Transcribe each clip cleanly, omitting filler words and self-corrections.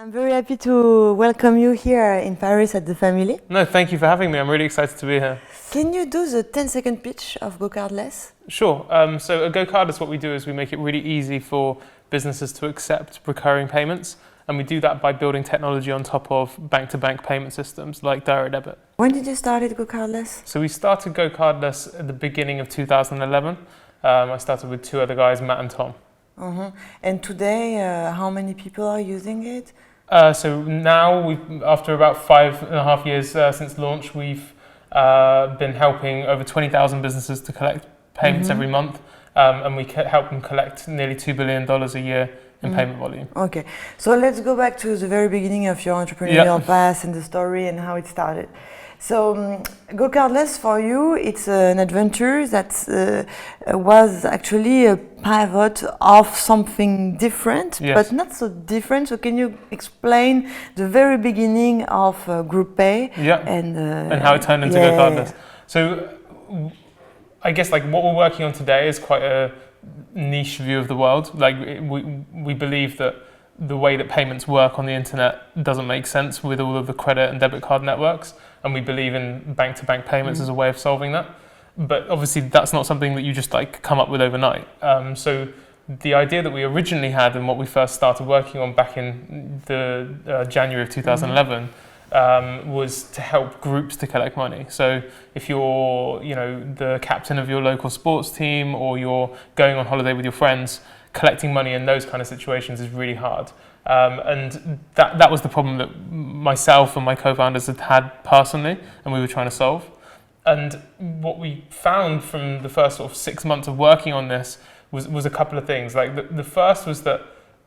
I'm very happy to welcome you here in Paris at the family. No, thank you for having me. I'm really excited to be here. Can you do the 10-second pitch of GoCardless? Sure. So at GoCardless, what we do is we make it really easy for businesses to accept recurring payments. And we do that by building technology on top of bank-to-bank payment systems like Direct Debit. When did you start at GoCardless? So we started GoCardless at the beginning of 2011. I started with two other guys, Matt and Tom. And today, how many people are using it? So now, after about 5.5 years since launch, we've been helping over 20,000 businesses to collect payments every month. And we help them collect nearly $2 billion a year in payment volume. Okay, so let's go back to the very beginning of your entrepreneurial path and the story and how it started. So GoCardless for you, it's an adventure that was actually a pivot of something different, but not so different. So can you explain the very beginning of Group Pay and how it turned into GoCardless? So I guess like what we're working on today is quite a niche view of the world. Like we believe that the way that payments work on the internet doesn't make sense with all of the credit and debit card networks, and we believe in bank-to-bank payments as a way of solving that. But obviously that's not something that you just like come up with overnight. So the idea that we originally had and what we first started working on back in the January of 2011 was to help groups to collect money. So if you're, the captain of your local sports team or you're going on holiday with your friends, collecting money in those kind of situations is really hard. And that was the problem that myself and my co-founders had personally, and we were trying to solve. And what we found from the first sort of 6 months of working on this was a couple of things. Like the first was that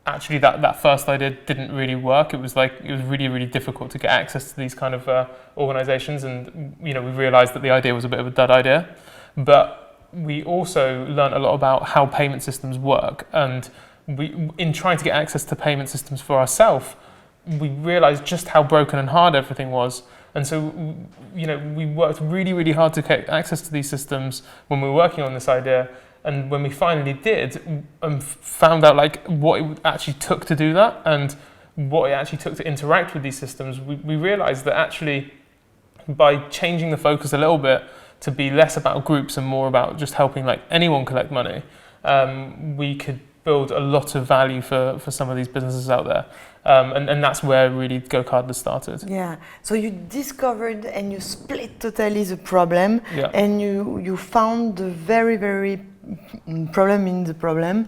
actually that first idea didn't really work. It was really, really difficult to get access to these kind of organizations, and we realized that the idea was a bit of a dud idea. But we also learned a lot about how payment systems work, and in trying to get access to payment systems for ourselves, we realized just how broken and hard everything was. And so, we worked really, really hard to get access to these systems when we were working on this idea. And when we finally did, found out like what it actually took to do that and what it actually took to interact with these systems, we realized that actually by changing the focus a little bit to be less about groups and more about just helping like anyone collect money, we could build a lot of value for some of these businesses out there. And that's where really GoCardless started. Yeah, so you discovered and you split totally the problem, and you found the very, very problem in the problem,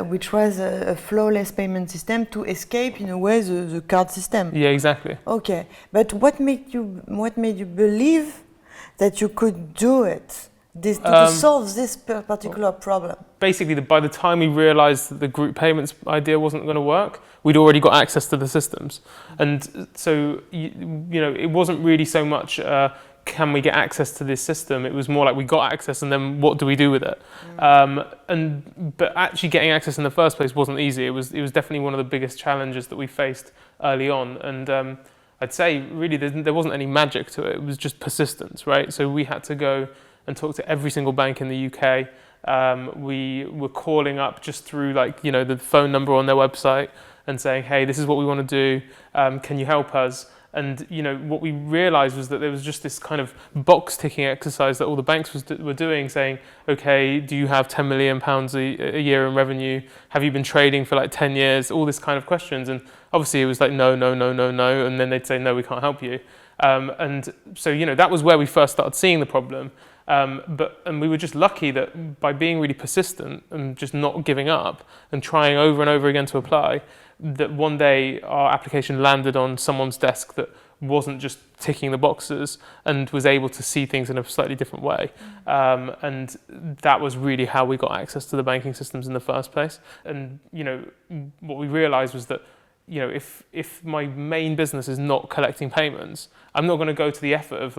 which was a flawless payment system to escape in a way the card system. Yeah, exactly. Okay, but what made you believe that you could do it, to solve this particular problem? Basically, by the time we realized that the group payments idea wasn't going to work, we'd already got access to the systems. And so, it wasn't really so much, can we get access to this system? It was more like we got access and then what do we do with it? But actually getting access in the first place wasn't easy. It was definitely one of the biggest challenges that we faced early on. And I'd say really there wasn't any magic to it. It was just persistence, right? So we had to go and talk to every single bank in the UK. We were calling up just through the phone number on their website and saying, hey, this is what we want to do. Can you help us? And what we realized was that there was just this kind of box ticking exercise that all the banks were doing, saying, okay, do you have £10 million a year in revenue? Have you been trading for 10 years? All this kind of questions. And obviously it was like, no. And then they'd say, no, we can't help you. And so, that was where we first started seeing the problem. And we were just lucky that by being really persistent and just not giving up and trying over and over again to apply, that one day our application landed on someone's desk that wasn't just ticking the boxes and was able to see things in a slightly different way. And that was really how we got access to the banking systems in the first place. And, what we realized was that, if my main business is not collecting payments, I'm not going to go to the effort of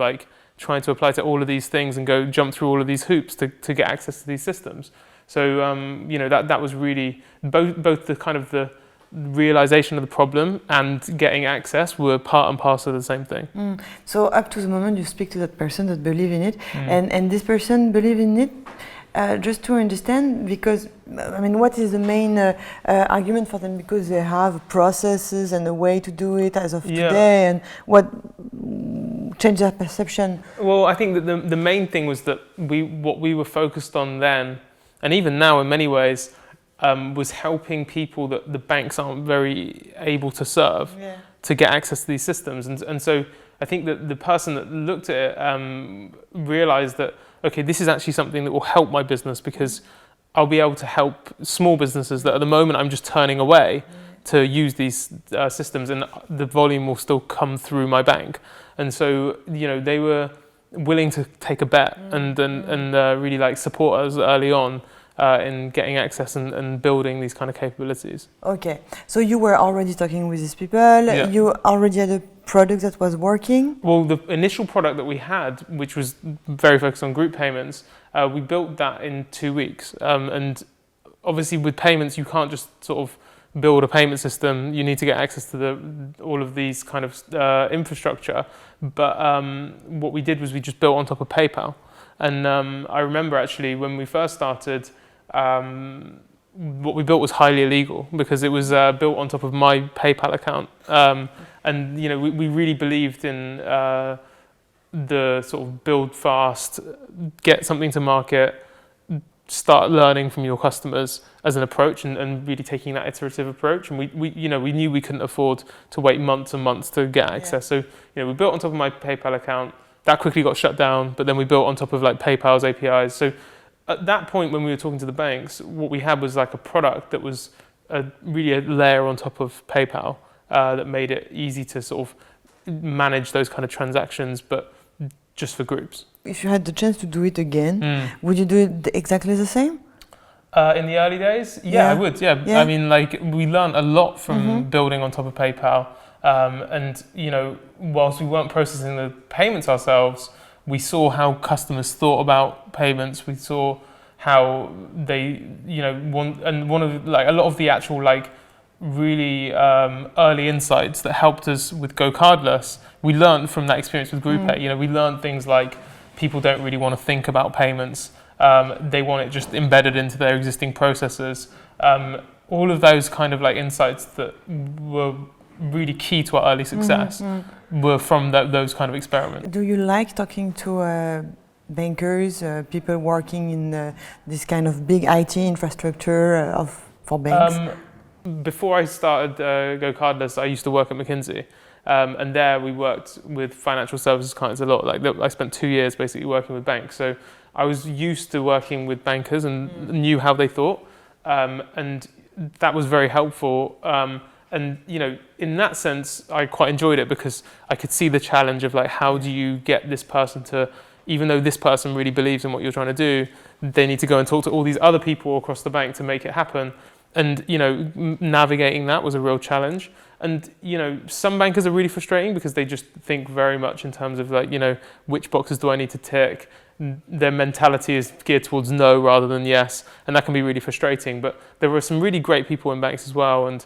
trying to apply to all of these things and go jump through all of these hoops to get access to these systems. So, that was really both the kind of the realization of the problem and getting access were part and parcel of the same thing. So up to the moment you speak to that person that believe in it, and this person believe in it just to understand, because I mean, what is the main argument for them? Because they have processes and a way to do it as of today, and what changed their perception? Well, I think that the main thing was that what we were focused on then, and even now in many ways, was helping people that the banks aren't very able to serve to get access to these systems. And so I think that the person that looked at it realized that, okay, this is actually something that will help my business, because I'll be able to help small businesses that at the moment I'm just turning away to use these systems, and the volume will still come through my bank. And so, they were willing to take a bet and really like support us early on in getting access and building these kind of capabilities. Okay, so you were already talking with these people, you already had a product that was working? Well, the initial product that we had, which was very focused on group payments, we built that in 2 weeks. And obviously with payments, you can't just sort of build a payment system. You need to get access to all of these kind of infrastructure. But what we did was we just built on top of PayPal. And I remember actually when we first started, what we built was highly illegal because it was built on top of my PayPal account. And we really believed in the sort of build fast, get something to market, start learning from your customers as an approach, and really taking that iterative approach. And we knew we couldn't afford to wait months and months to get access. So we built on top of my PayPal account. That quickly got shut down, but then we built on top of like PayPal's APIs. So at that point, when we were talking to the banks, what we had was like a product that was really a layer on top of PayPal that made it easy to sort of manage those kind of transactions, but just for groups. If you had the chance to do it again, would you do it exactly the same? In the early days? Yeah, I would, yeah. I mean, like, we learned a lot from building on top of PayPal. And whilst we weren't processing the payments ourselves, we saw how customers thought about payments. We saw how they, one of like a lot of the actual like really early insights that helped us with GoCardless, we learned from that experience with GroupPay. We learned things like people don't really want to think about payments. They want it just embedded into their existing processes. All of those kind of like insights that were really key to our early success were from those kind of experiments. Do you like talking to bankers, people working in this kind of big IT infrastructure for banks? Before I started GoCardless, I used to work at McKinsey, and there we worked with financial services clients a lot. Like I spent 2 years basically working with banks, so I was used to working with bankers and knew how they thought, and that was very helpful. And in that sense, I quite enjoyed it because I could see the challenge of like, how do you get this person to, even though this person really believes in what you're trying to do, they need to go and talk to all these other people across the bank to make it happen. And navigating that was a real challenge. And some bankers are really frustrating because they just think very much in terms of like, which boxes do I need to tick? Their mentality is geared towards no rather than yes, and that can be really frustrating. But there are some really great people in banks as well, and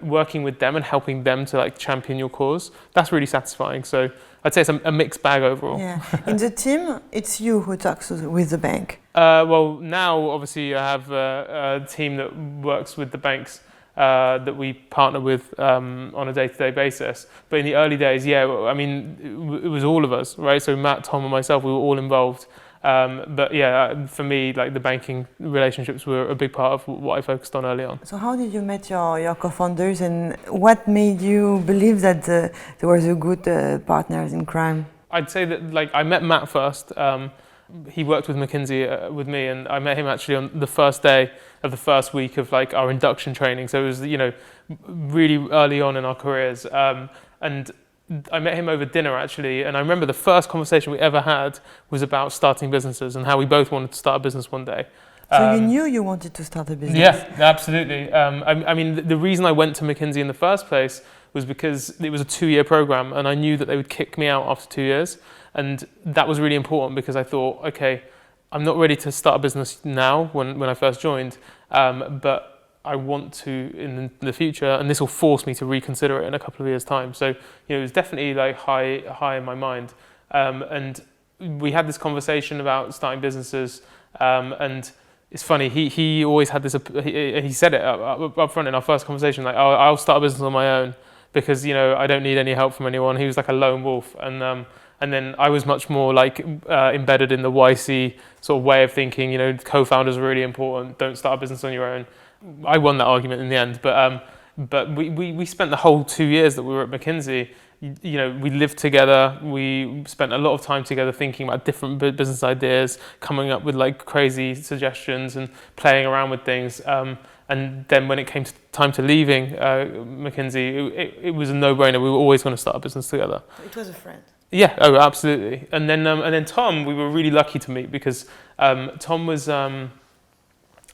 working with them and helping them to like champion your cause, that's really satisfying. So I'd say it's a mixed bag overall. Yeah. In the team, it's you who talks with the bank. Well, now obviously I have a team that works with the banks that we partner with on a day-to-day basis. But in the early days, I mean, it was all of us, right? So Matt, Tom, and myself, we were all involved. But yeah, for me, like the banking relationships were a big part of what I focused on early on. So how did you meet your co-founders, and what made you believe that they were the good partners in crime? I'd say that like I met Matt first. He worked with McKinsey with me, and I met him actually on the first day of the first week of like our induction training. So it was really early on in our careers, and I met him over dinner actually, and I remember the first conversation we ever had was about starting businesses and how we both wanted to start a business one day. So you knew you wanted to start a business? Yeah, absolutely. I mean, the reason I went to McKinsey in the first place was because it was a 2-year program, and I knew that they would kick me out after 2 years. And that was really important because I thought, okay, I'm not ready to start a business now when I first joined, but I want to in the future, and this will force me to reconsider it in a couple of years' time. So it was definitely like high in my mind. And we had this conversation about starting businesses, And it's funny, he always had this, he said it up front in our first conversation, like, oh, I'll start a business on my own because, I don't need any help from anyone. He was like a lone wolf. And then I was much more like embedded in the YC sort of way of thinking, co-founders are really important, don't start a business on your own. I won that argument in the end, but we spent the whole 2 years that we were at McKinsey, we lived together, we spent a lot of time together thinking about different business ideas, coming up with like crazy suggestions and playing around with things. And then when it came to time to leaving McKinsey, it was a no-brainer. We were always going to start a business together. It was a friend. Yeah, oh, absolutely. And then Tom, we were really lucky to meet because Tom was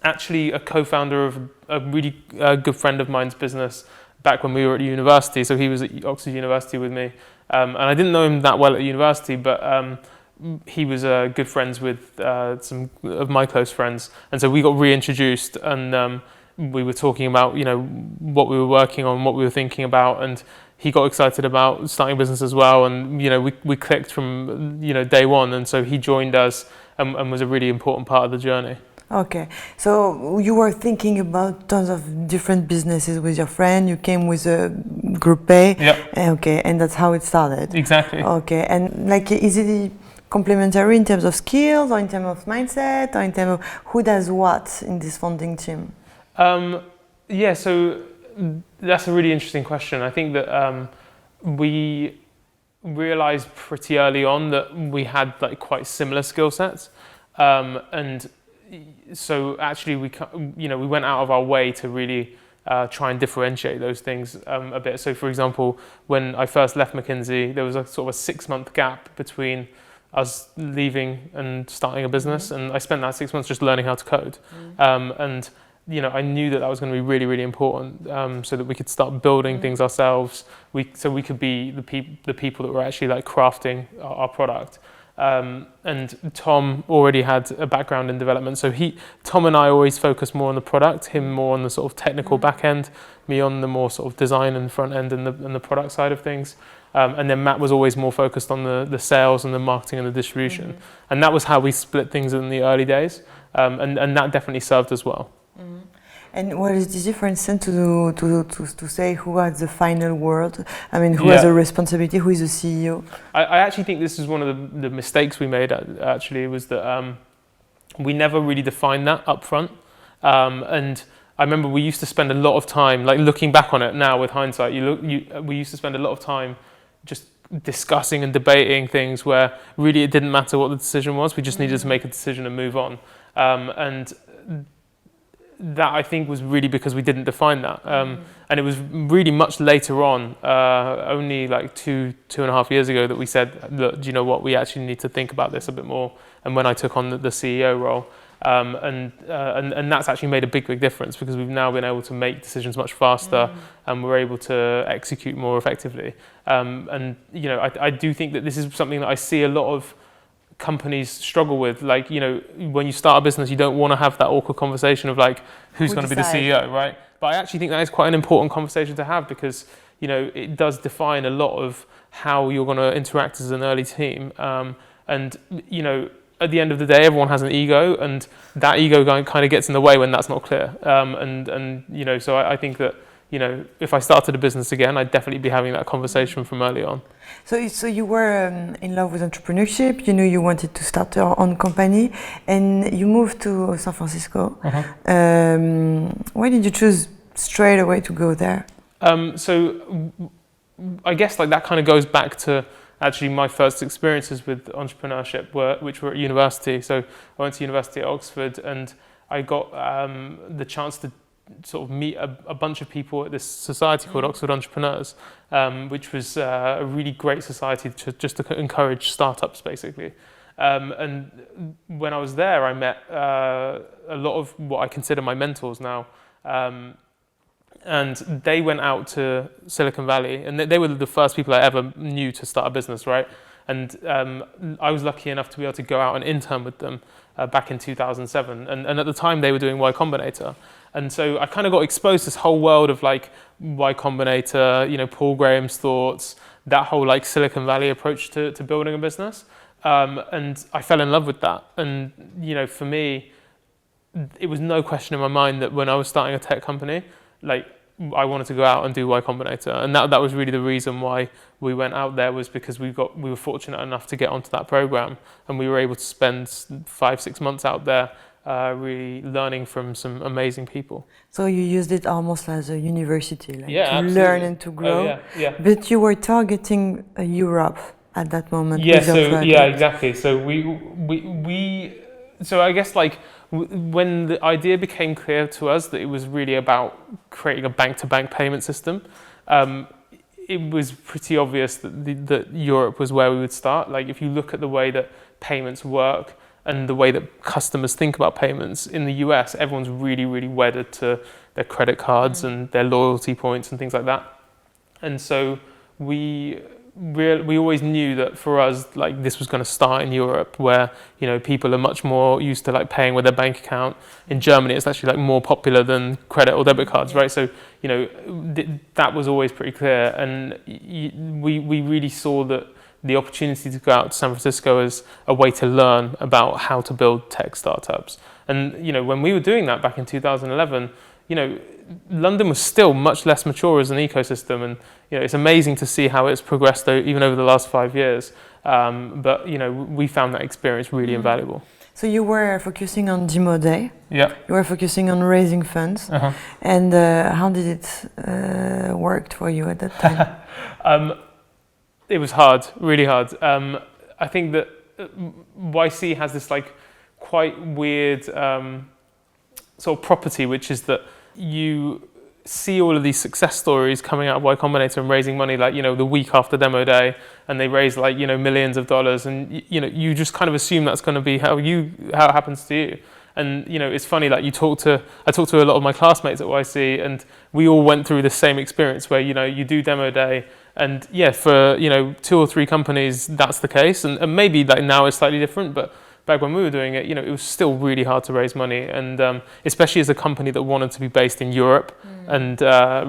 actually a co-founder of a really good friend of mine's business back when we were at university. So he was at Oxford University with me. And I didn't know him that well at university, but he was good friends with some of my close friends. And so we got reintroduced and we were talking about, what we were working on, what we were thinking about. And he got excited about starting a business as well. And, we clicked from, day one. And so he joined us and was a really important part of the journey. Okay, so you were thinking about tons of different businesses with your friend. You came with a group pay. Yeah. Okay, and that's how it started. Exactly. Okay, and is it complementary in terms of skills, or in terms of mindset, or in terms of who does what in this founding team? Yeah, so that's a really interesting question. I think that we realized pretty early on that we had like quite similar skill sets, and so actually we went out of our way to really try and differentiate those things a bit. So for example, when I first left McKinsey, there was a sort of a 6-month gap between us leaving and starting a business, and I spent that 6 months just learning how to code. And I knew that was going to be really, really important, so that we could start building things ourselves. So we could be the people that were actually like crafting our product. And Tom already had a background in development, so Tom and I always focused more on the product, him more on the sort of technical back end, me on the more sort of design and front end and the product side of things. And then Matt was always more focused on the sales and the marketing and the distribution. And that was how we split things in the early days, and that definitely served as well. And what is the difference then to say who has the final word? I mean, who has the responsibility? Who is the CEO? I actually think this is one of the mistakes we made. Actually, was that we never really defined that up front. And I remember we used to spend a lot of time, like looking back on it now with hindsight, we used to spend a lot of time just discussing and debating things where really it didn't matter what the decision was. We just needed to make a decision and move on. And that I think was really because we didn't define that. And it was really much later on, only like two and a half years ago, that we said, look, do you know what, we actually need to think about this a bit more. And when I took on the CEO role, and that's actually made a big difference, because we've now been able to make decisions much faster and we're able to execute more effectively. And I do think that this is something that I see a lot of companies struggle with. Like, when you start a business, you don't want to have that awkward conversation of like, who's going to be the CEO, right? But I actually think that is quite an important conversation to have, because it does define a lot of how you're going to interact as an early team. And at the end of the day, everyone has an ego, and that ego kind of gets in the way when that's not clear. So I think that if I started a business again, I'd definitely be having that conversation from early on. So you were in love with entrepreneurship. You knew you wanted to start your own company, and you moved to San Francisco. Why did you choose straight away to go there? So I guess like that kind of goes back to actually my first experiences with entrepreneurship, which were at university. So I went to university at Oxford, and I got the chance to sort of meet a bunch of people at this society called Oxford Entrepreneurs, which was a really great society to encourage startups, basically. And when I was there, I met a lot of what I consider my mentors now. And they went out to Silicon Valley, and they were the first people I ever knew to start a business, right? And I was lucky enough to be able to go out and intern with them back in 2007. And at the time, they were doing Y Combinator. And so I kind of got exposed to this whole world of like Y Combinator, Paul Graham's thoughts, that whole like Silicon Valley approach to building a business. And I fell in love with that. And, for me, it was no question in my mind that when I was starting a tech company, like, I wanted to go out and do Y Combinator. And that was really the reason why we went out there, was because we were fortunate enough to get onto that program, and we were able to spend 5-6 months out there really learning from some amazing people. So you used it almost as a university, like to absolutely. learn and to grow. Oh, yeah. But you were targeting Europe at that moment. Yeah, exactly. So so I guess like when the idea became clear to us that it was really about creating a bank-to-bank payment system, it was pretty obvious that Europe was where we would start. Like, if you look at the way that payments work and the way that customers think about payments in the US, everyone's really, really wedded to their credit cards and their loyalty points and things like that. And so we always knew that for us, like, this was going to start in Europe, where people are much more used to like paying with their bank account. In Germany, it's actually like more popular than credit or debit cards, right? So that was always pretty clear, and we really saw that the opportunity to go out to San Francisco as a way to learn about how to build tech startups. And when we were doing that back in 2011, London was still much less mature as an ecosystem, and it's amazing to see how it's progressed even over the last 5 years. But we found that experience really invaluable. So you were focusing on demo day. Yeah. You were focusing on raising funds. Uh-huh. And how did it work for you at that time? It was hard, really hard. I think that YC has this like quite weird sort of property, which is that you see all of these success stories coming out of Y Combinator and raising money, like the week after demo day, and they raise like millions of dollars, and you just kind of assume that's going to be how it happens to you. And it's funny, like I talked to a lot of my classmates at YC, and we all went through the same experience where you do demo day, and for 2 or 3 companies that's the case, and maybe like now it's slightly different, but back when we were doing it, it was still really hard to raise money, and especially as a company that wanted to be based in Europe and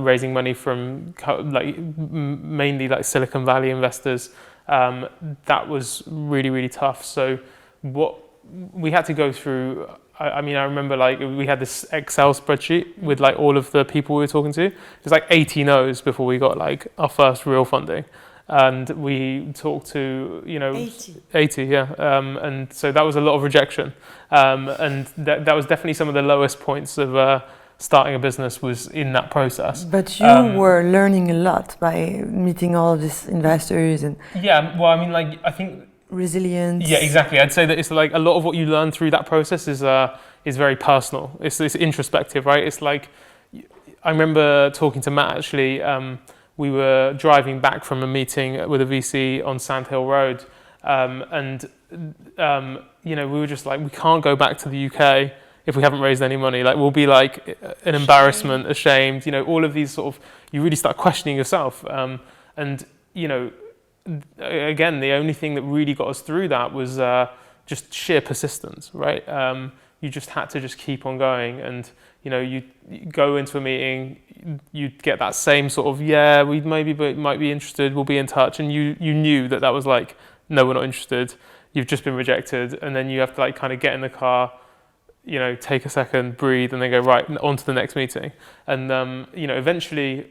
raising money from like mainly like Silicon Valley investors, that was really, really tough. So what we had to go through, I remember like we had this Excel spreadsheet with like all of the people we were talking to. It was like 80 no's before we got like our first real funding. And we talked to 80, yeah, and so that was a lot of rejection, and that was definitely some of the lowest points of starting a business, was in that process. But you were learning a lot by meeting all of these investors and I think resilience. Yeah, exactly. I'd say that it's like a lot of what you learn through that process is very personal. It's introspective, right? It's like, I remember talking to Matt actually. We were driving back from a meeting with a VC on Sand Hill Road, and we were just like, we can't go back to the UK if we haven't raised any money. Like, we'll be like an embarrassment, ashamed. All of these sort of, you really start questioning yourself. And again, the only thing that really got us through that was just sheer persistence, right? You just had to just keep on going, and you go into a meeting, you get that same sort of, we might be interested, we'll be in touch, and you knew that was like, no, we're not interested, you've just been rejected, and then you have to like kind of get in the car, take a second, breathe, and then go right on to the next meeting. And eventually,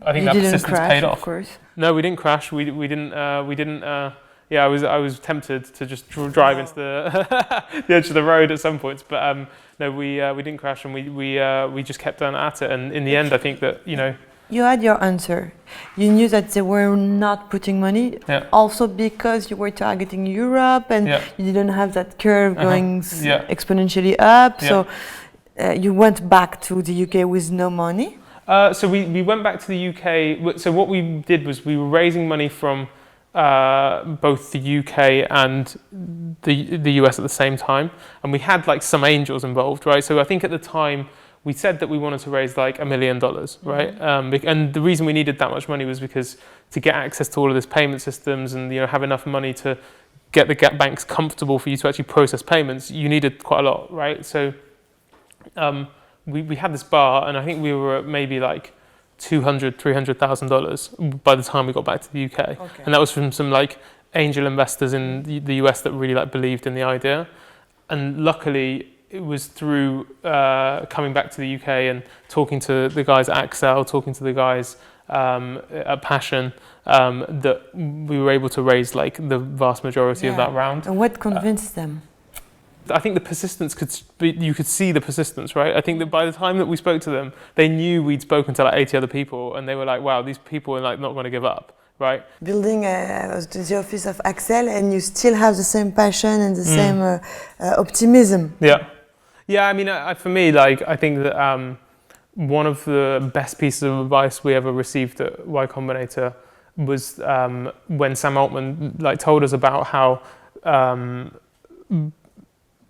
I think that persistence paid off. Of course. No, we didn't crash. We didn't. I was tempted to just drive into the edge of the road at some points, but no, we didn't crash, and we just kept on at it. And in the end, I think that you had your answer. You knew that they were not putting money, also because you were targeting Europe, and you didn't have that curve going exponentially up. So you went back to the UK with no money. So we went back to the UK. So what we did was we were raising money from both the UK and the US at the same time, and we had like some angels involved, right? So I think at the time we said that we wanted to raise like $1 million, right? And the reason we needed that much money was because to get access to all of this payment systems and have enough money to get the banks comfortable for you to actually process payments, you needed quite a lot, right? So we had this bar, and I think we were at maybe like $200,000, $300,000 by the time we got back to the UK. Okay. And that was from some like angel investors in the US that really like believed in the idea. And luckily, it was through coming back to the UK and talking to the guys at Accel, talking to the guys at Passion, that we were able to raise like the vast majority of that round. And what convinced them? I think the persistence you could see the persistence, right? I think that by the time that we spoke to them, they knew we'd spoken to like 80 other people, and they were like, wow, these people are like not going to give up, right? Building the office of Accel, and you still have the same passion and the same optimism. Yeah. Yeah, I mean, for me, like, I think that one of the best pieces of advice we ever received at Y Combinator was when Sam Altman like told us about how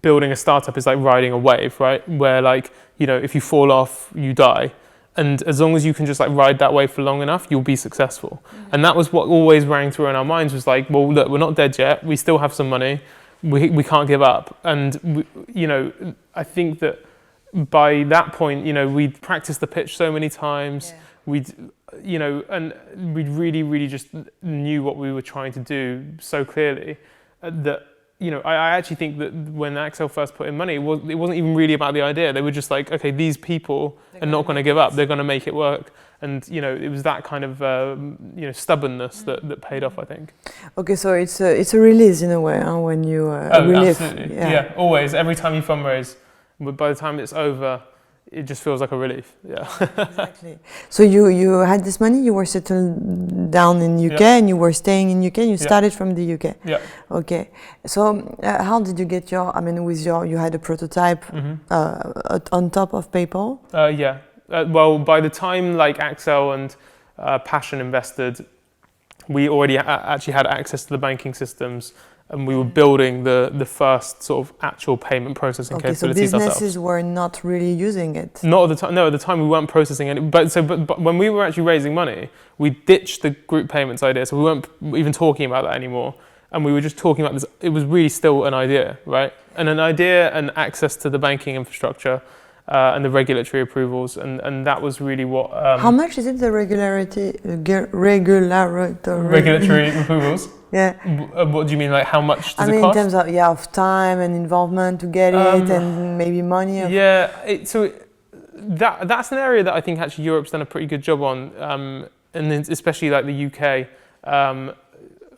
building a startup is like riding a wave, right? Where like, you know, if you fall off, you die. And as long as you can just like ride that wave for long enough, you'll be successful. And that was what always rang through in our minds, was like, well, look, we're not dead yet. We still have some money. We can't give up. And, you know, I think that by that point, you know, we'd practiced the pitch so many times. Yeah. We'd, you know, and we really, really just knew what we were trying to do so clearly that, you know, I actually think that when Accel first put in money, it wasn't even really about the idea. They were just like, okay, these people are not going to give up. They're going to make it work. And, you know, it was that kind of, you know, stubbornness that paid off, I think. Okay, so it's a release in a way, huh, when you relive. Absolutely. Yeah, always. Every time you fundraise, by the time it's over, it just feels like a relief. Yeah. Exactly. So you had this money, you were settled down in UK, and you were staying in UK, and you started from the UK. Yeah. Okay. So how did you get you had a prototype on top of PayPal? Yeah. Well, by the time like Accel and Passion invested, we already actually had access to the banking systems, and we were building the first sort of actual payment processing capabilities so businesses ourselves. Were not really using it? Not at the time. No, at the time we weren't processing it. But when we were actually raising money, we ditched the group payments idea. So we weren't even talking about that anymore. And we were just talking about this. It was really still an idea, right? And an idea and access to the banking infrastructure and the regulatory approvals. And that was really what... How much is it, the regulatory approvals? Yeah. What do you mean, like how much does it cost? In terms of time and involvement to get it, and maybe money. Yeah, that's an area that I think actually Europe's done a pretty good job on, and then especially like the UK,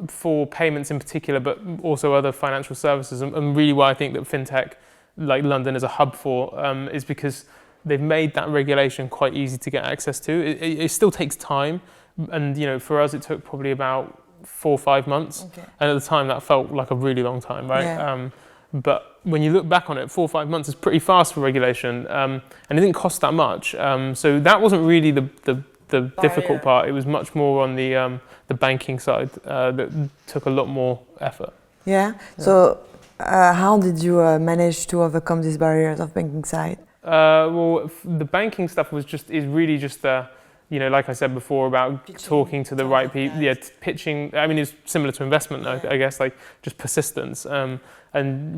for payments in particular, but also other financial services. And really why I think that fintech, like London is a hub for, is because they've made that regulation quite easy to get access to. It still takes time, and you know, for us it took probably about 4 or 5 months, and at the time that felt like a really long time, right? Yeah. But when you look back on it, 4 or 5 months is pretty fast for regulation, and it didn't cost that much. So that wasn't really the difficult part. It was much more on the banking side that took a lot more effort. Yeah. So how did you manage to overcome these barriers of banking side? Well, the banking stuff is really just you know, like I said before, about talking to the right people, pitching. I mean, it's similar to investment, I guess, like just persistence, and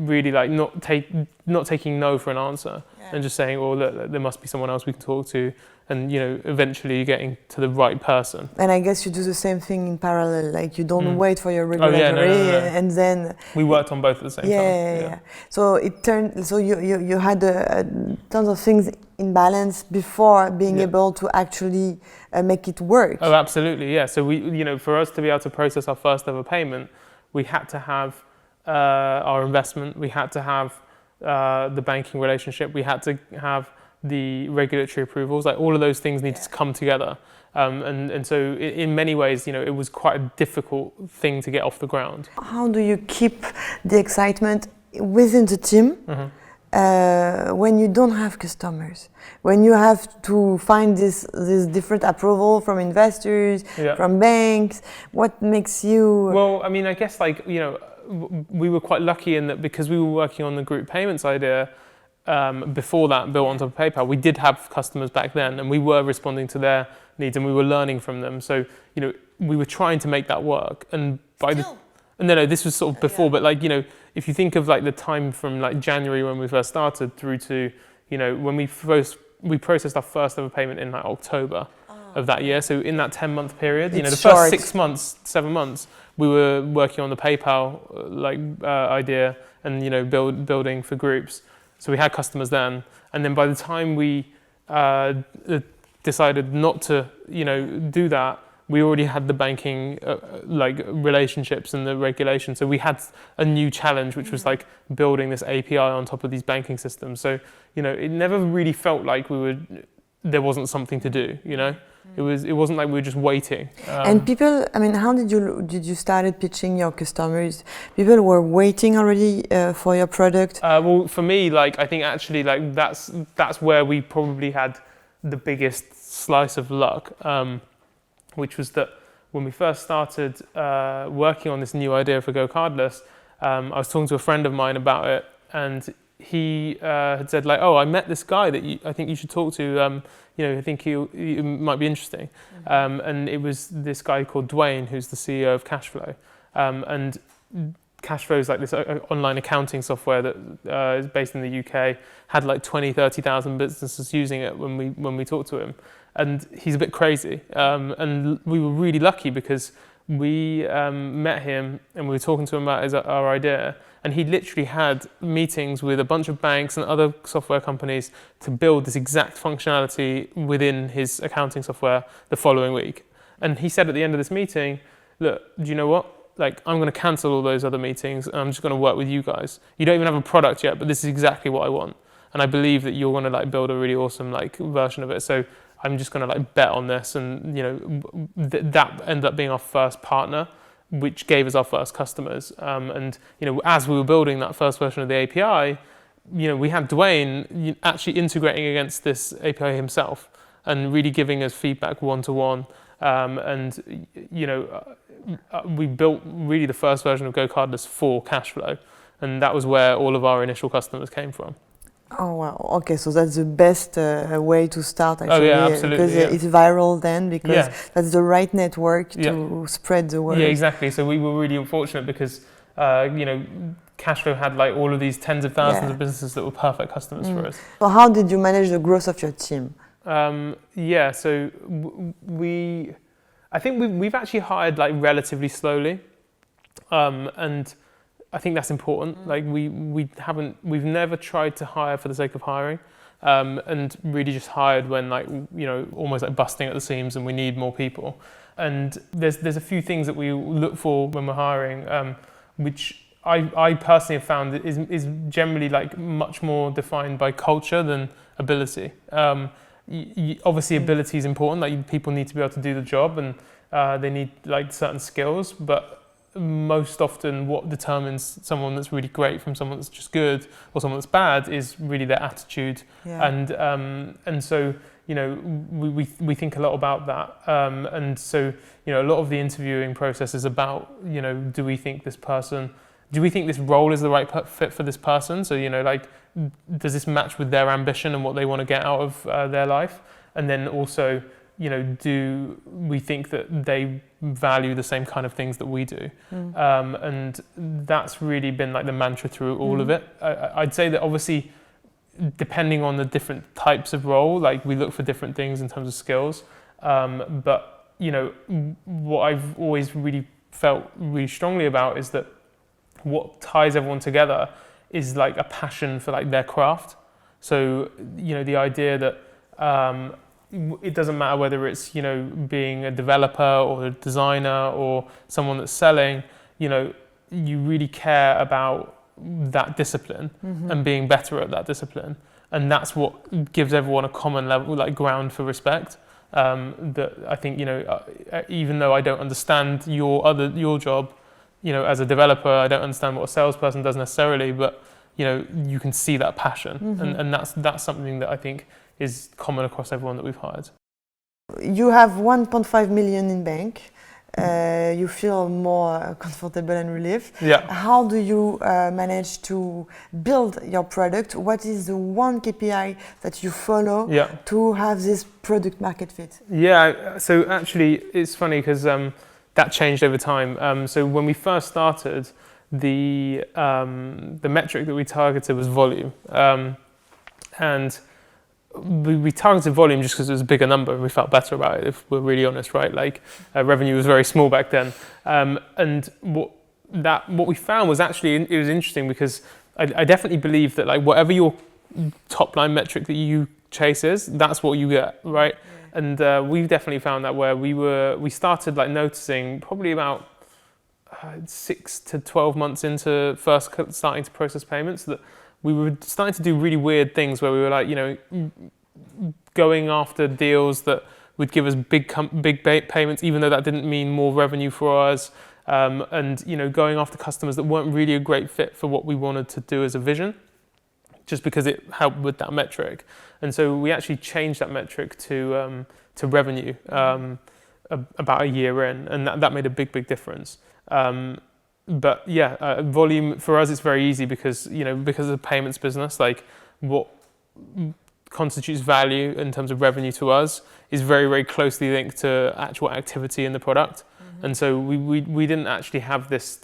really like not taking no for an answer, and just saying, well, look, there must be someone else we can talk to, and you know, eventually getting to the right person. And I guess you do the same thing in parallel, like you don't wait for your regulatory, and then we worked on both at the same time. Yeah. So it turned. So you had tons of things in balance before being able to actually make it work. Oh, absolutely, yeah. So we, you know, for us to be able to process our first ever payment, we had to have our investment, we had to have the banking relationship, we had to have the regulatory approvals. Like all of those things needed to come together, and so in many ways, you know, it was quite a difficult thing to get off the ground. How do you keep the excitement within the team? When you don't have customers, when you have to find this different approval from investors, from banks, what makes you... Well, I mean, I guess like, you know, we were quite lucky in that because we were working on the group payments idea before that built on top of PayPal, we did have customers back then, and we were responding to their needs and we were learning from them. So, you know, we were trying to make that work. And by no, this was sort of before, but like, you know, if you think of like the time from like January when we first started through to, you know, when we processed our first ever payment in like October. of that year. So in that 10-month period, the short. first 6 months, 7 months, we were working on the PayPal idea and building for groups. So we had customers then, and then by the time we decided not to do that, we already had the banking relationships and the regulation. So we had a new challenge, which was like building this API on top of these banking systems. So it never really felt like there wasn't something to do. It wasn't like we were just waiting. And people, how did you started pitching your customers? People were waiting already for your product. Well, for me, I think actually that's where we probably had the biggest slice of luck. Which was that when we first started working on this new idea for GoCardless, I was talking to a friend of mine about it, and he had said I met this guy that I think you should talk to. I think he might be interesting. And it was this guy called Dwayne, who's the CEO of Cashflow. And Cashflow is like this online accounting software that is based in the UK. Had 20,000-30,000 businesses using it when we talked to him. And he's a bit crazy. And we were really lucky because we met him and we were talking to him about our idea. And he literally had meetings with a bunch of banks and other software companies to build this exact functionality within his accounting software the following week. And he said at the end of this meeting, look, do you know what? I'm going to cancel all those other meetings and I'm just going to work with you guys. You don't even have a product yet, but this is exactly what I want. And I believe that you're going to build a really awesome version of it. So I'm just going to bet on this. And that ended up being our first partner, which gave us our first customers. And as we were building that first version of the API, we had Dwayne actually integrating against this API himself and really giving us feedback one-to-one. We built really the first version of GoCardless for Cashflow, and that was where all of our initial customers came from. Oh wow! Okay, so that's the best way to start actually. Oh yeah, absolutely. Because it's viral then, because that's the right network to spread the word. Yeah, exactly. So we were really fortunate because Cashflow had all of these tens of thousands of businesses that were perfect customers for us. So how did you manage the growth of your team? So I think we've actually hired relatively slowly, and I think that's important. We've never tried to hire for the sake of hiring, and really just hired when almost busting at the seams and we need more people. And there's a few things that we look for when we're hiring, which I personally have found is generally much more defined by culture than ability. Obviously ability is important, people need to be able to do the job and they need certain skills, but most often what determines someone that's really great from someone that's just good or someone that's bad is really their attitude. And so we think a lot about that, and so a lot of the interviewing process is about do we think this role is the right fit for this person? So does this match with their ambition and what they want to get out of their life? And then also do we think that they value the same kind of things that we do? And that's really been the mantra through all of it. I'd say that obviously depending on the different types of role, we look for different things in terms of skills, but what I've always really felt really strongly about is that what ties everyone together is a passion for their craft. So the idea that it doesn't matter whether it's being a developer or a designer or someone that's selling, you really care about that discipline and being better at that discipline, and that's what gives everyone a common level ground for respect. That I think even though I don't understand your job, as a developer, I don't understand what a salesperson does necessarily, but you can see that passion, and that's something that I think is common across everyone that we've hired. You have 1.5 million in bank. You feel more comfortable and relieved. How do you manage to build your product? What is the one KPI that you follow to have this product market fit? So actually it's funny because that changed over time. So when we first started, the metric that we targeted was volume, and we targeted volume just because it was a bigger number and we felt better about it, if we're really honest, right? Like revenue was very small back then. And what we found was actually, it was interesting because I definitely believe that like whatever your top line metric that you chase is, that's what you get, right? Yeah. And we've definitely found that where we started like noticing probably about 6 to 12 months into first starting to process payments that we were starting to do really weird things where we were like, going after deals that would give us big payments, even though that didn't mean more revenue for us. And going after customers that weren't really a great fit for what we wanted to do as a vision, just because it helped with that metric. And so we actually changed that metric to revenue about a year in, and that made a big difference. But yeah, volume for us, it's very easy because of the payments business, like what constitutes value in terms of revenue to us is very closely linked to actual activity in the product. And so we didn't actually have this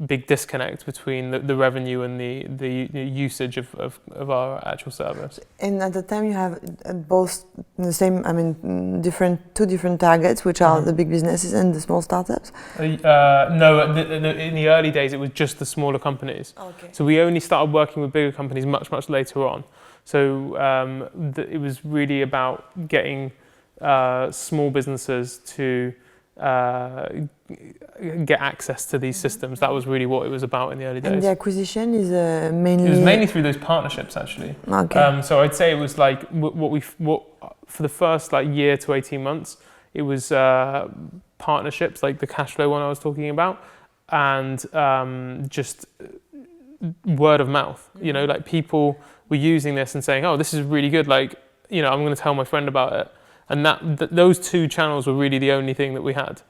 big disconnect between the revenue and the usage of our actual service. And at the time you have both the same, two different targets, which are the big businesses and the small startups? No, in the early days it was just the smaller companies. Okay. So we only started working with bigger companies much later on. So it was really about getting small businesses to get access to these systems. That was really what it was about in the early days. And the acquisition is mainly... It was mainly through those partnerships, actually. Okay. So I'd say it was like what for the first like year to 18 months, it was partnerships, like the cash flow one I was talking about, and just word of mouth. Like people were using this and saying, "Oh, this is really good. Like, I'm going to tell my friend about it." And those two channels were really the only thing that we had.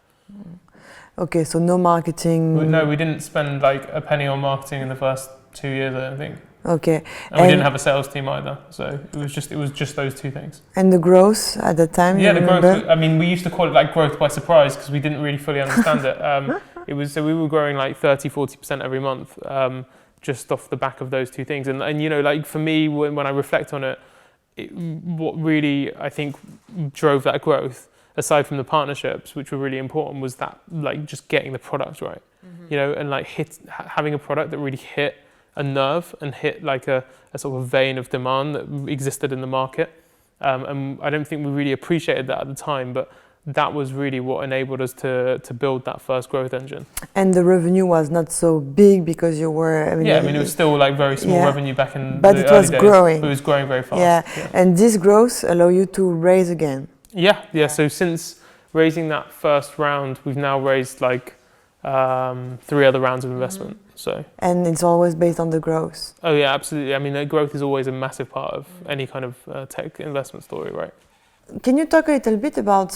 Okay, so no marketing. No, we didn't spend like a penny on marketing in the first 2 years, I don't think. Okay. And we didn't have a sales team either, so it was just those two things. And the growth at the time? Yeah, the growth. We used to call it like growth by surprise because we didn't really fully understand it. We were growing like 30-40% every month, just off the back of those two things. And like for me, when I reflect on it, what really I think drove that growth, aside from the partnerships, which were really important, was that like just getting the product right, and like having a product that really hit a nerve and hit like a sort of vein of demand that existed in the market. And I don't think we really appreciated that at the time, but that was really what enabled us to build that first growth engine. And the revenue was not so big because you were... it was still like very small revenue back in the early days. But it was growing. It was growing very fast. Yeah, and this growth allowed you to raise again. Yeah. So since raising that first round, we've now raised like 3 other rounds of investment. So. And it's always based on the growth. Oh yeah, absolutely. Growth is always a massive part of any kind of tech investment story, right? Can you talk a little bit about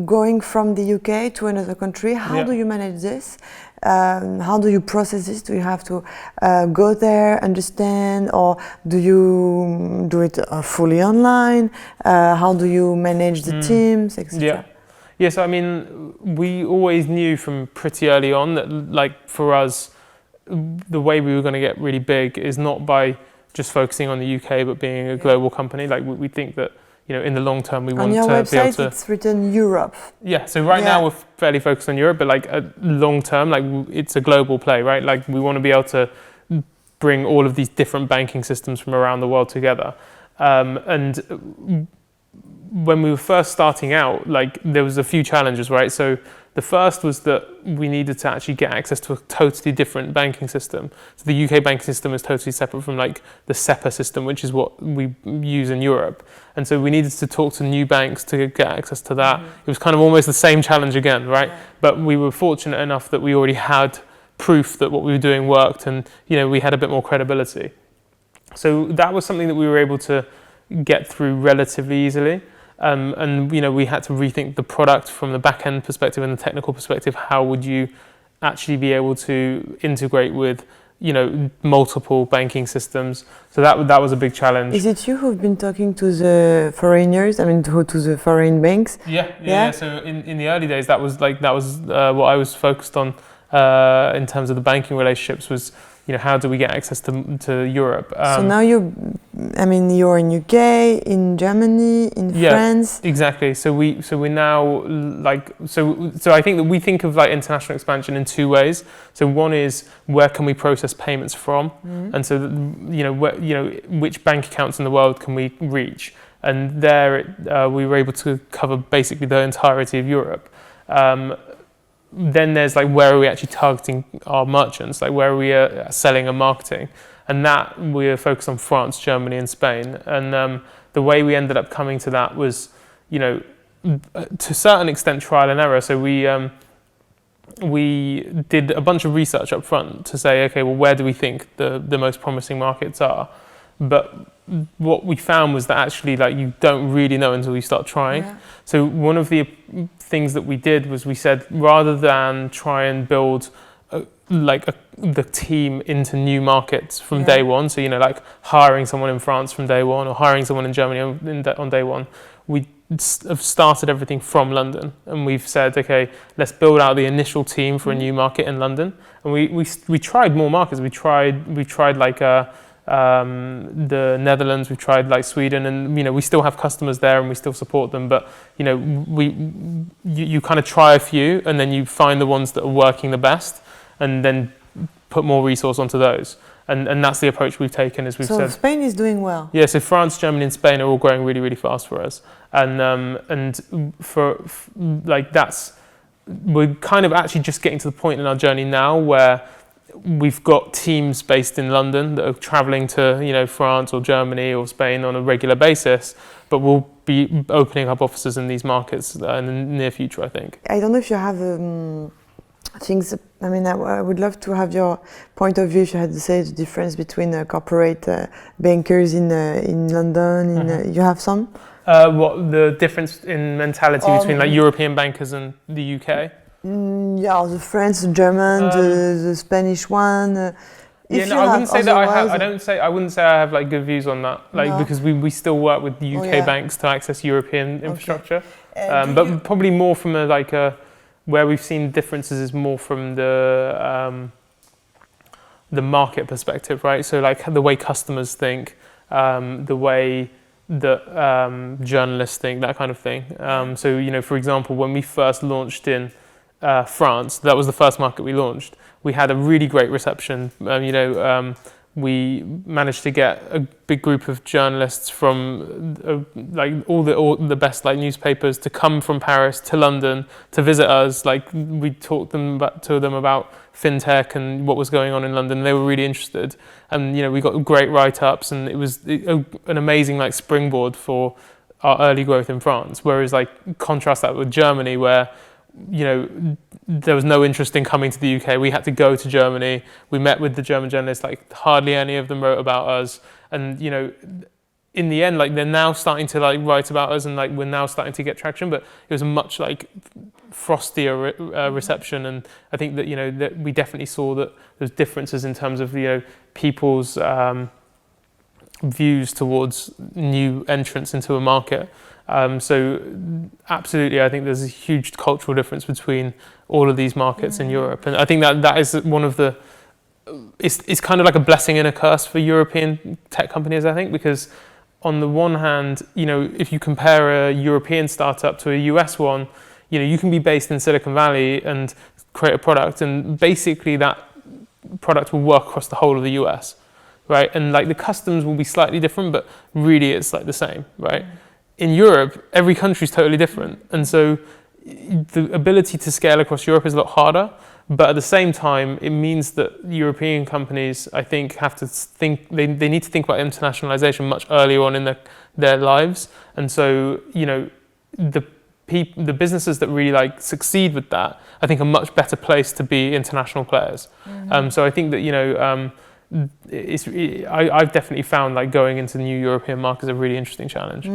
going from the UK to another country? How do you manage this? How do you process this? Do you have to go there, understand, or do you do it fully online? How do you manage the teams, etc.? Yeah, so we always knew from pretty early on that like for us, the way we were going to get really big is not by just focusing on the UK, but being a global company. Like we think that, in the long term, we want to be able to... On your website, it's written Europe. Yeah, so right now we're fairly focused on Europe, but like long term, like it's a global play, right? Like we want to be able to bring all of these different banking systems from around the world together. And when we were first starting out, like there was a few challenges, right? So the first was that we needed to actually get access to a totally different banking system. So the UK banking system is totally separate from like the SEPA system, which is what we use in Europe. And so we needed to talk to new banks to get access to that. It was kind of almost the same challenge again, right? But we were fortunate enough that we already had proof that what we were doing worked, and we had a bit more credibility. So that was something that we were able to get through relatively easily. And we had to rethink the product from the back end perspective and the technical perspective. How would you actually be able to integrate with multiple banking systems? So that was a big challenge. Is it you who've been talking to the foreigners? To the foreign banks? Yeah. So in the early days, that was what I was focused on in terms of the banking relationships, was how do we get access to Europe? So now you're in UK, in Germany, in France. Exactly. So we're now so I think that we think of like international expansion in two ways. So one is where can we process payments from, and so which bank accounts in the world can we reach, and there we were able to cover basically the entirety of Europe. Then there's like where are we actually targeting our merchants, like where are we selling and marketing, and that we're focused on France, Germany, and Spain. And the way we ended up coming to that was, to a certain extent, trial and error. So we did a bunch of research up front to say, okay, well, where do we think the most promising markets are? But what we found was that actually, like, you don't really know until you start trying. Yeah. So one of the things that we did was we said, rather than try and build the team into new markets from day one, so like hiring someone in France from day one or hiring someone in Germany on day one, we have started everything from London, and we've said, okay, let's build out the initial team for a new market in London. And we tried more markets. We tried like the Netherlands, we tried like Sweden, and we still have customers there and we still support them, but you kind of try a few and then you find the ones that are working the best and then put more resource onto those, and that's the approach we've taken. As we've said, Spain is doing well. Yeah, so France, Germany, and Spain are all growing really, really fast for us, and for we're kind of actually just getting to the point in our journey now where we've got teams based in London that are traveling to France or Germany or Spain on a regular basis, but we'll be opening up offices in these markets in the near future, I think. I don't know if you have things. I mean, I would love to have your point of view if you had to say the difference between corporate bankers in London. You have some? What the difference in mentality between like European bankers and the UK? The French, the German, the Spanish one. I wouldn't say that I have. I wouldn't say I have like good views on that. Because we still work with the UK banks to access European infrastructure. But probably more from where we've seen differences is more from the market perspective, right? So like the way customers think, the way that journalists think, that kind of thing. So for example, when we first launched in France, that was the first market we launched. We had a really great reception. We managed to get a big group of journalists from all the best newspapers to come from Paris to London to visit us. We talked to them about fintech and what was going on in London. They were really interested, and we got great write-ups, and it was an amazing springboard for our early growth in France. Whereas contrast that with Germany, where there was no interest in coming to the UK. We had to go to Germany. We met with the German journalists. Hardly any of them wrote about us. And in the end, they're now starting to write about us, and we're now starting to get traction. But it was a much frostier reception. And I think that that we definitely saw that there's differences in terms of people's views towards new entrants into a market. So absolutely, I think there's a huge cultural difference between all of these markets in Europe, and I think that is one of the. It's kind of like a blessing and a curse for European tech companies, I think, because on the one hand, if you compare a European startup to a US one, you can be based in Silicon Valley and create a product, and basically that product will work across the whole of the US, right? And the customs will be slightly different, but really it's the same, right? In Europe, every country is totally different, and so the ability to scale across Europe is a lot harder. But at the same time, it means that European companies, I think, have to think they need to think about internationalization much earlier on in their lives, and so the businesses that really succeed with that, I think, are much better placed to be international players. So I think that I've definitely found going into new European markets a really interesting challenge.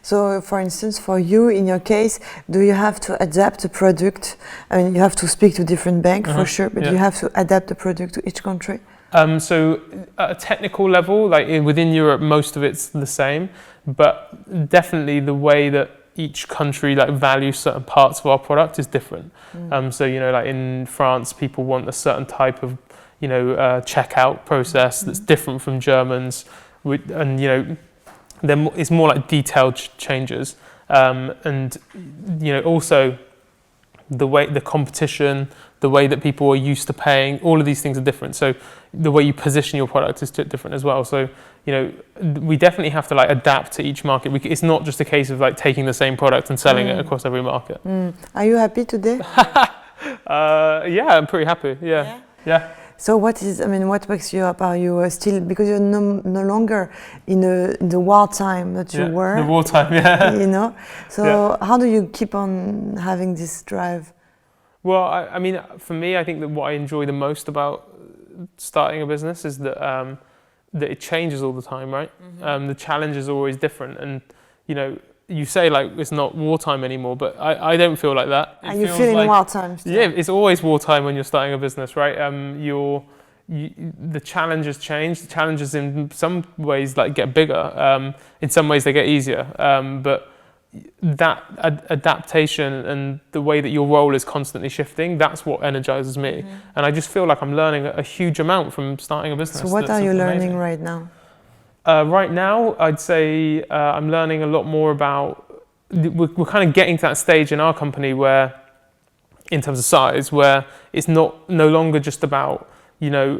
So, for instance, for you, in your case, do you have to adapt the product? I mean, you have to speak to different banks for sure, but you have to adapt the product to each country? So, at a technical level, within Europe, most of it's the same, but definitely the way that each country values certain parts of our product is different. So, in France, people want a certain type of checkout process that's different from Germans, and it's more like detailed changes, and also the competition, the way that people are used to paying, all of these things are different. So the way you position your product is different as well. So we definitely have to like adapt to each market. It's not just a case of like taking the same product and selling it across every market. Are you happy today? Yeah, I'm pretty happy. Yeah. So what wakes you up? Are you still, because you're no longer in the wartime that you were? The wartime, yeah. So how do you keep on having this drive? Well, I mean, for me, I think that what I enjoy the most about starting a business is that it changes all the time, right? The challenges are always different, and you say like it's not wartime anymore, but I don't feel like that. Are you feeling like wartime still? Yeah, it's always wartime when you're starting a business, right? The challenges change. The challenges in some ways like get bigger. In some ways they get easier. But that adaptation and the way that your role is constantly shifting, that's what energizes me. And I just feel like I'm learning a huge amount from starting a business. So what are you learning right now? Right now, I'd say I'm learning a lot more about, we're kind of getting to that stage in our company where, in terms of size, where it's no longer just about,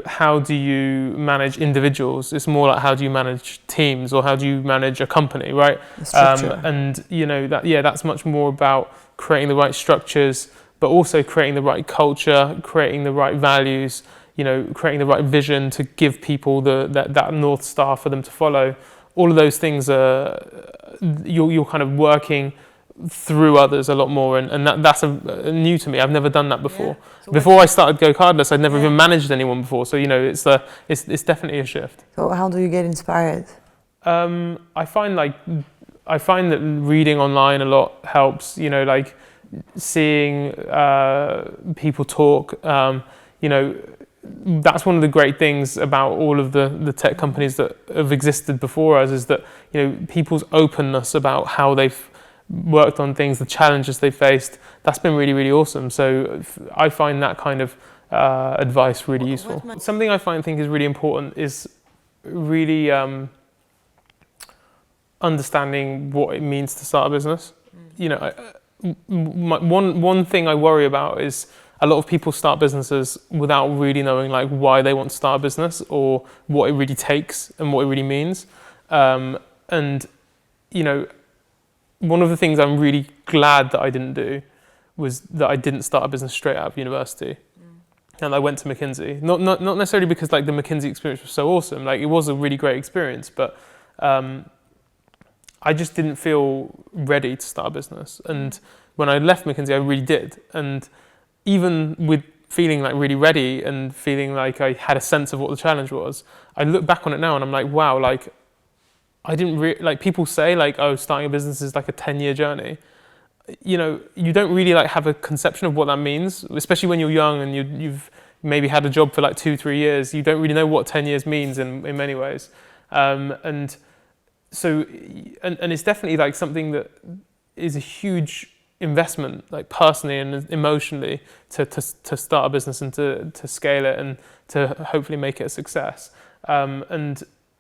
how do you manage individuals? It's more like how do you manage teams, or how do you manage a company, right? And that's much more about creating the right structures, but also creating the right culture, creating the right values, creating the right vision to give people that North Star for them to follow. All of those things are, you're kind of working through others a lot more, and that's new to me. I've never done that before. So before I started GoCardless, I'd never even managed anyone before. So it's definitely a shift. So how do you get inspired? I find that reading online a lot helps. Like seeing people talk. That's one of the great things about all of the tech companies that have existed before us, is that people's openness about how they've worked on things, the challenges they faced. That's been really, really awesome. So I find that kind of advice really useful. Something I think is really important is really understanding what it means to start a business. One thing I worry about is a lot of people start businesses without really knowing like why they want to start a business, or what it really takes and what it really means. One of the things I'm really glad that I didn't do was that I didn't start a business straight out of university. And I went to McKinsey. Not necessarily because like the McKinsey experience was so awesome. Like it was a really great experience, but I just didn't feel ready to start a business. And when I left McKinsey, I really did. And even with feeling like really ready and feeling like I had a sense of what the challenge was, I look back on it now and I'm like, wow, like I didn't like people say like, oh, starting a business is like a 10-year journey. You don't really like have a conception of what that means, especially when you're young and you've maybe had a job for like 2-3 years. You don't really know what 10 years means in many ways. And it's definitely like something that is a huge investment, like personally and emotionally, to start a business and to scale it and to hopefully make it a success.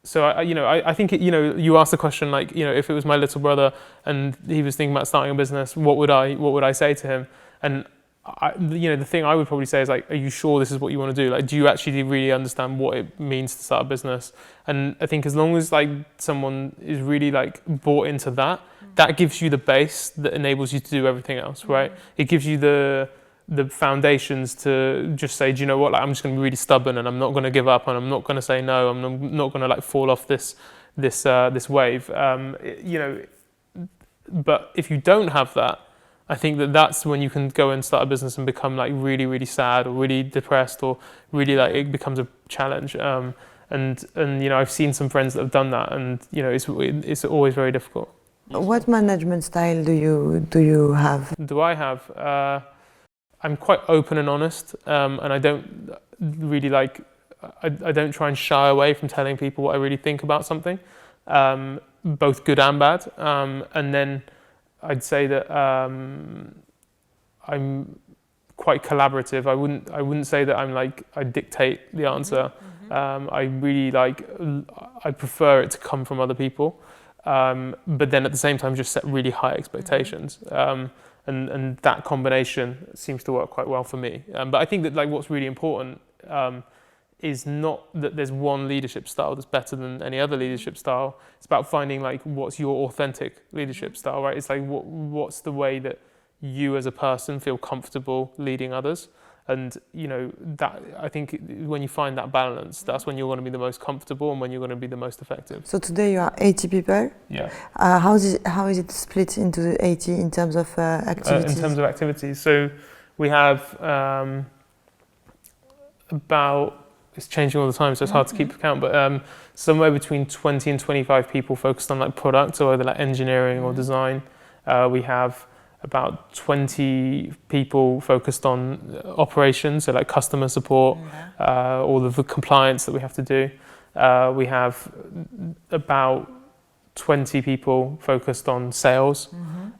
So I think you asked the question like, if it was my little brother and he was thinking about starting a business, what would I say to him? And the thing I would probably say is like, are you sure this is what you want to do? Like, do you actually really understand what it means to start a business? And I think as long as like someone is really like bought into that, that gives you the base that enables you to do everything else, right? It gives you the foundations to just say, do you know what, like, I'm just going to be really stubborn and I'm not going to give up and I'm not going to say no, I'm not going to like fall off this wave. But if you don't have that, I think that's when you can go and start a business and become like really, really sad or really depressed, or really like it becomes a challenge. And I've seen some friends that have done that, and it's always very difficult. What management style do you have? Do I have? I'm quite open and honest, and I don't really like. I don't try and shy away from telling people what I really think about something, both good and bad. And then I'd say that I'm quite collaborative. I wouldn't say that I'm like I dictate the answer. I really I prefer it to come from other people, but then at the same time just set really high expectations. And that combination seems to work quite well for me. But I think that like what's really important is not that there's one leadership style that's better than any other leadership style. It's about finding like what's your authentic leadership style, right? It's like what's the way that you as a person feel comfortable leading others. And that I think when you find that balance, that's when you're going to be the most comfortable and when you're going to be the most effective. So today you are 80 people. Yeah. How is it split into the 80 in terms of activities? In terms of activities, so we have about, it's changing all the time, so it's hard to keep count, but somewhere between 20 and 25 people focused on like product, so either like engineering or design. We have about 20 people focused on operations, so like customer support, all of the compliance that we have to do. We have about 20 people focused on sales,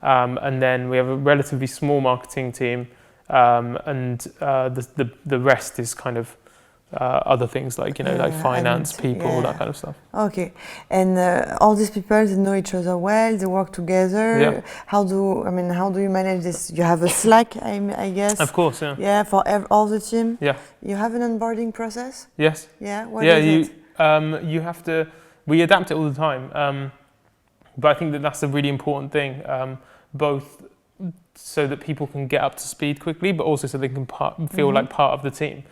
and then we have a relatively small marketing team, and the rest is kind of other things like like finance people, that kind of stuff. Okay, and all these people, they know each other well. They work together. Yeah. How do you manage this? You have a Slack, I guess. Of course, yeah. Yeah, for all the team. Yeah. You have an onboarding process. Yes. Yeah. What is it? You have to. We adapt it all the time, but I think that that's a really important thing, both so that people can get up to speed quickly, but also so they can feel like part of the team.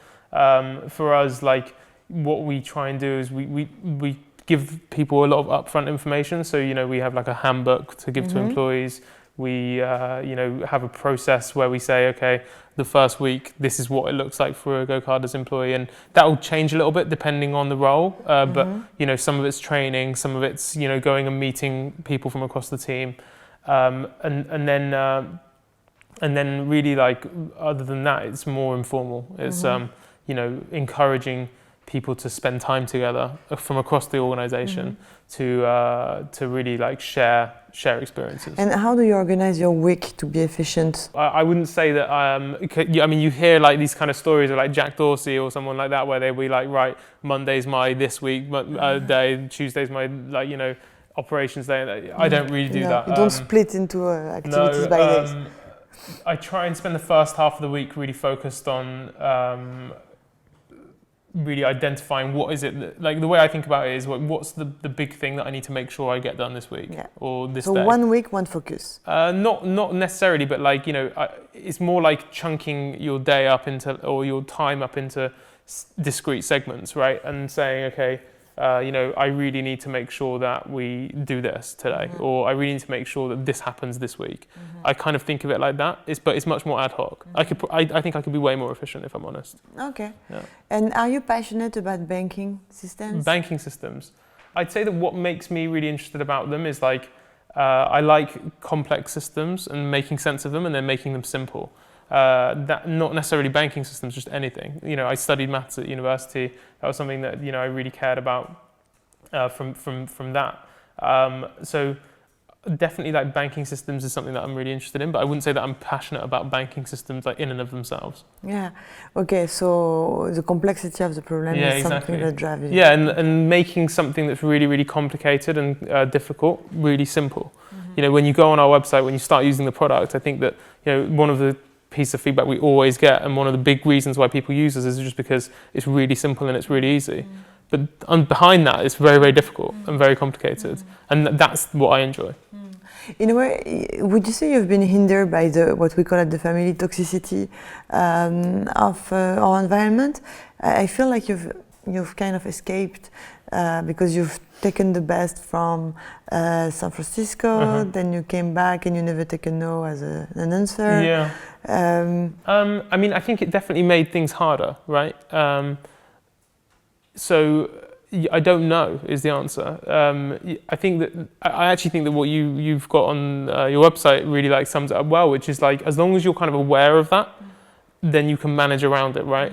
For us, like what we try and do is we give people a lot of upfront information. So we have like a handbook to give to employees. We have a process where we say, okay, the first week this is what it looks like for a GoCardless employee, and that will change a little bit depending on the role. But some of it's training, some of it's going and meeting people from across the team, and then really like other than that, it's more informal. It's encouraging people to spend time together from across the organization to really like share experiences. And how do you organize your week to be efficient? I wouldn't say that. You hear like these kind of stories of like Jack Dorsey or someone like that, where they be like, right, Monday's my this week day, Tuesday's my operations day. I don't really do that. You don't split into activities by days. I try and spend the first half of the week really focused on really identifying what is it that, like the way I think about it is what's the big thing that I need to make sure I get done this week or this day. So 1 week, one focus. Not necessarily, but like it's more like chunking your day up into or your time up into discrete segments, right? And saying, okay, I really need to make sure that we do this today, or I really need to make sure that this happens this week. I kind of think of it like that. But it's much more ad hoc. I think I could be way more efficient if I'm honest. Okay. Yeah. And are you passionate about banking systems? Banking systems. I'd say that what makes me really interested about them is like I like complex systems and making sense of them and then making them simple. That not necessarily banking systems, just anything. I studied maths at university. That was something that I really cared about from that. So definitely, like banking systems is something that I'm really interested in. But I wouldn't say that I'm passionate about banking systems like in and of themselves. Yeah. Okay. So the complexity of the problem is something that drives you. Yeah, and making something that's really, really complicated and difficult really simple. When you go on our website, when you start using the product, I think that one of the piece of feedback we always get, and one of the big reasons why people use us is just because it's really simple and it's really easy. But behind that, it's very, very difficult and very complicated, and that's what I enjoy. In a way, would you say you've been hindered by what we call at the family toxicity of our environment? I feel like you've kind of escaped because you've taken the best from San Francisco, then you came back and you never take a no as an answer. Yeah. I think it definitely made things harder, right? So I don't know is the answer. I actually think that what you've got on your website really sums it up well, which is like as long as you're kind of aware of that, then you can manage around it, right?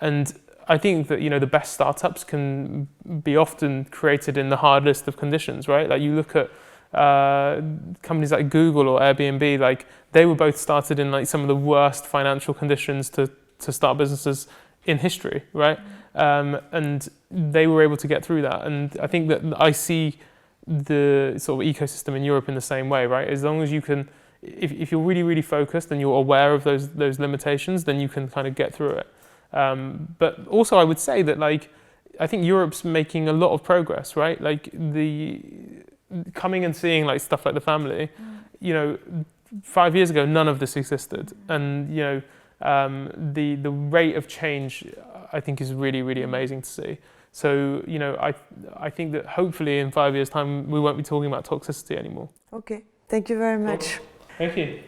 And I think that the best startups can be often created in the hardest of conditions, right? Like you look at companies like Google or Airbnb, like they were both started in like some of the worst financial conditions to start businesses in history, right? And they were able to get through that. And I think that I see the sort of ecosystem in Europe in the same way, right? As long as you can, if you're really, really focused and you're aware of those limitations, then you can kind of get through it. But also I would say that like, I think Europe's making a lot of progress, right? Like coming and seeing like stuff like The Family, you know, 5 years ago, none of this existed. And, you know, the rate of change, I think, is really, really amazing to see. So, you know, I think that hopefully in 5 years' time, we won't be talking about toxicity anymore. Okay, thank you very much. Thank you.